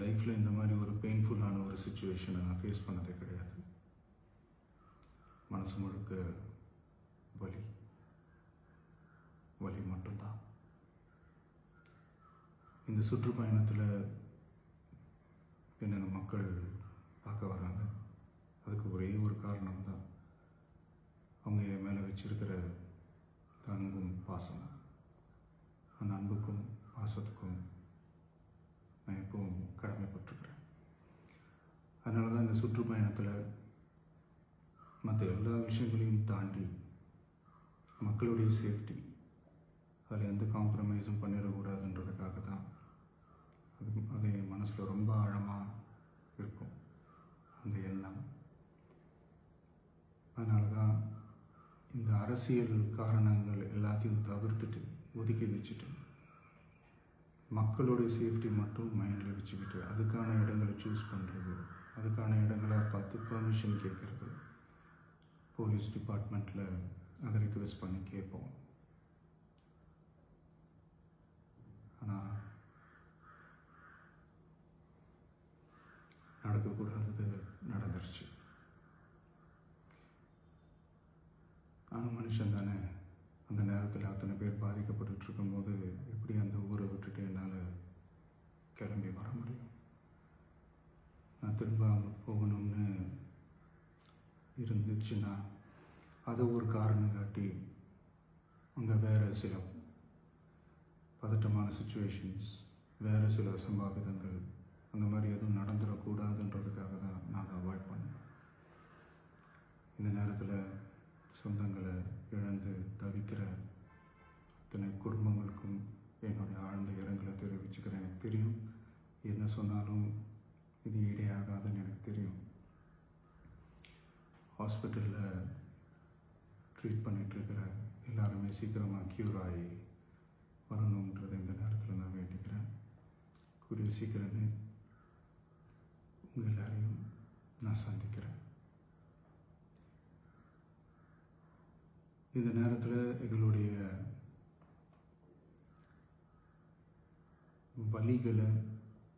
லைஃப்பில் இந்த மாதிரி ஒரு பெயின்ஃபுல்லான ஒரு சுச்சுவேஷனை நான் ஃபேஸ் பண்ணதே கிடையாது. மனசு முழுக்க வலி வலி மட்டும்தான். இந்த சுற்றுப்பயணத்தில் என்னென்ன மக்கள் பார்க்க வராங்க, அதுக்கு ஒரே ஒரு காரணம் தான், அவங்க என் மேலே வச்சிருக்கிற அன்பும் பாசம். அந்த அன்புக்கும் பாசத்துக்கும் நான் எப்பவும் கடமைப்பட்டிருக்கிறேன். அதனால தான் இந்த சுற்றுப்பயணத்தில் மற்ற எல்லா விஷயங்களையும் தாண்டி மக்களுடைய சேஃப்டி, அதில் எந்த காம்ப்ரமைஸும் பண்ணிடக்கூடாதுன்றதுக்காக தான் அது என் மனசில் ரொம்ப ஆழமாக இருக்கும் அந்த எண்ணம். அதனால தான் இந்த அரசியல் காரணங்கள் எல்லாத்தையும் தவிர்த்துட்டு ஒதுக்கி வச்சுட்டு மக்களுடைய சேஃப்டி மட்டும் மைண்டில் வச்சுக்கிட்டு அதுக்கான இடங்களை சூஸ் பண்ணுறது, அதுக்கான இடங்களை பார்த்து பெர்மிஷன் கேட்குறது, போலீஸ் டிபார்ட்மெண்ட்டில் அதை ரிக்வெஸ்ட் பண்ணி கேட்போம். ஆனால் நடக்கக்கூடாதது நடந்துருச்சு. ஆனால் மனுஷன் தானே, அந்த நேரத்தில் அத்தனை பேர் பாதிக்கப்பட்டு இருக்கும்போது எப்படி அந்த ஊரை விட்டுட்டு என்னால் கிளம்பி வர முடியும்? நான் திரும்ப அங்கே போகணும்னு இருந்துச்சுன்னா அதை ஒரு காரணம் காட்டி அங்கே வேறு சில பதட்டமான சுச்சுவேஷன்ஸ், வேறு சில அசம்பாவிதங்கள் அந்த மாதிரி எதுவும் நடந்துடக்கூடாதுன்றதுக்காக தான் நான் அவாய்ட் பண்ணேன். இந்த நேரத்தில் சொந்தங்களை இழந்து தவிக்கிற அத்தனை குடும்பங்களுக்கும் என்னுடைய ஆழ்ந்த இரங்கலை தெரிவிச்சுக்கிறேன். எனக்கு தெரியும், என்ன சொன்னாலும் இது ஈடேயாகாதுன்னு எனக்கு தெரியும். ஹாஸ்பிட்டலில் ட்ரீட் பண்ணிகிட்ருக்கிற எல்லாருமே சீக்கிரமாக க்யூர் ஆகி வரணுன்றது இந்த நேரத்தில் நான் வேண்டிக்கிறேன். கூடிய சீக்கிரமே உங்கள் எல்லாரையும் நான் சந்திக்கிறேன். இந்த நேரத்தில் எங்களுடைய வலிகளை,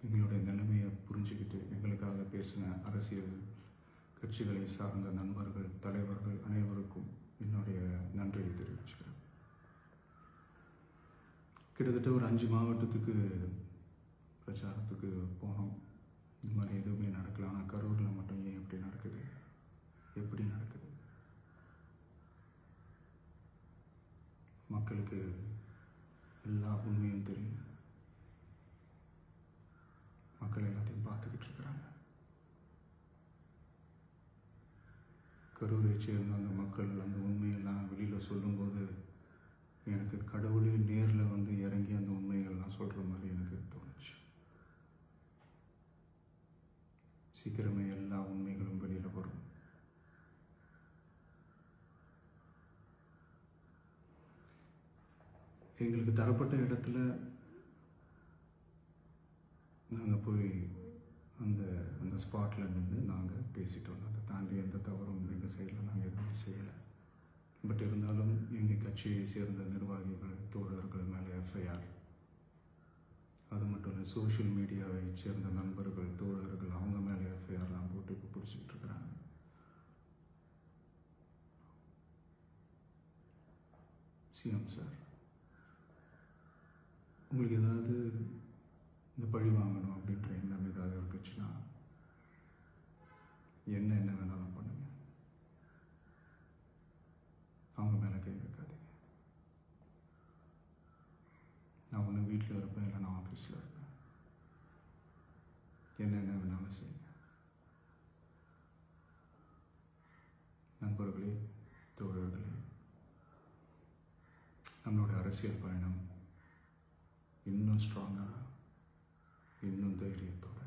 எங்களுடைய நிலைமையை புரிஞ்சுக்கிட்டு எங்களுக்காக பேசின அரசியல் கட்சிகளை சார்ந்த நண்பர்கள், தலைவர்கள் அனைவருக்கும் என்னுடைய நன்றியை தெரிவிச்சுக்கிறேன். கிட்டத்தட்ட ஒரு 5 மாவட்டத்துக்கு பிரச்சாரத்துக்கு போனோம். இந்த மாதிரி எதுவுமே நடக்கல. ஆனால் கரூரில் மட்டும் ஏன் எப்படி நடக்குது, எப்படி நடக்குது? மக்களுக்கு எல்லா உண்மையும் தெரியும். மக்கள் எல்லாத்தையும் பார்த்துக்கிட்டு இருக்கிறாங்க. கரூரை சேர்ந்த அந்த மக்கள் அந்த உண்மையெல்லாம் வெளியில் சொல்லும்போது எனக்கு கடவுளே நேரில் வந்து இறங்கி அந்த உண்மைகள்லாம் சொல்கிற மாதிரி எனக்கு தோணுச்சு. சீக்கிரமே எல்லா உண்மைகளும் வெளியில் வரும். எங்களுக்கு தரப்பட்ட இடத்துல நாங்கள் போய் அந்த ஸ்பாட்டில் நின்று நாங்கள் பேசிட்டு வந்தோம். அதை தாண்டி எந்த தவறும் எங்கள் சைடில் நாங்கள் எதுவும் செய்யலை. பட் இருந்தாலும் எங்கள் கட்சியை சேர்ந்த நிர்வாகிகள், தோழர்கள் மேலே எஃப்ஐஆர், அது மட்டும் இல்லை சோஷியல் மீடியாவை சேர்ந்த நண்பர்கள், தோழர்கள் அவங்க மேலே எஃப்ஐஆர்லாம் போட்டு இப்போ பிடிச்சிட்டு இருக்கிறாங்க. சிஎம் சார், உங்களுக்கு ஏதாவது இந்த பழி வாங்கணும் அப்படின்ற எண்ணம் ஏதாவது இருந்துச்சுன்னா என்ன வேணாலும் பண்ணுங்க. அவங்க மேலே கை வைக்காதீங்க. நான் ஒன்று வீட்டில் இருப்பேன், இல்லை நான் ஆஃபீஸில் இருப்பேன். என்ன வேணாலும் செய்யுங்க. நண்பர்களே, தோழர்களே, நம்மளோட அரசியல் பயணம் இன்னும் ஸ்ட்ராங்காக, இன்னும் தைரியத்தோட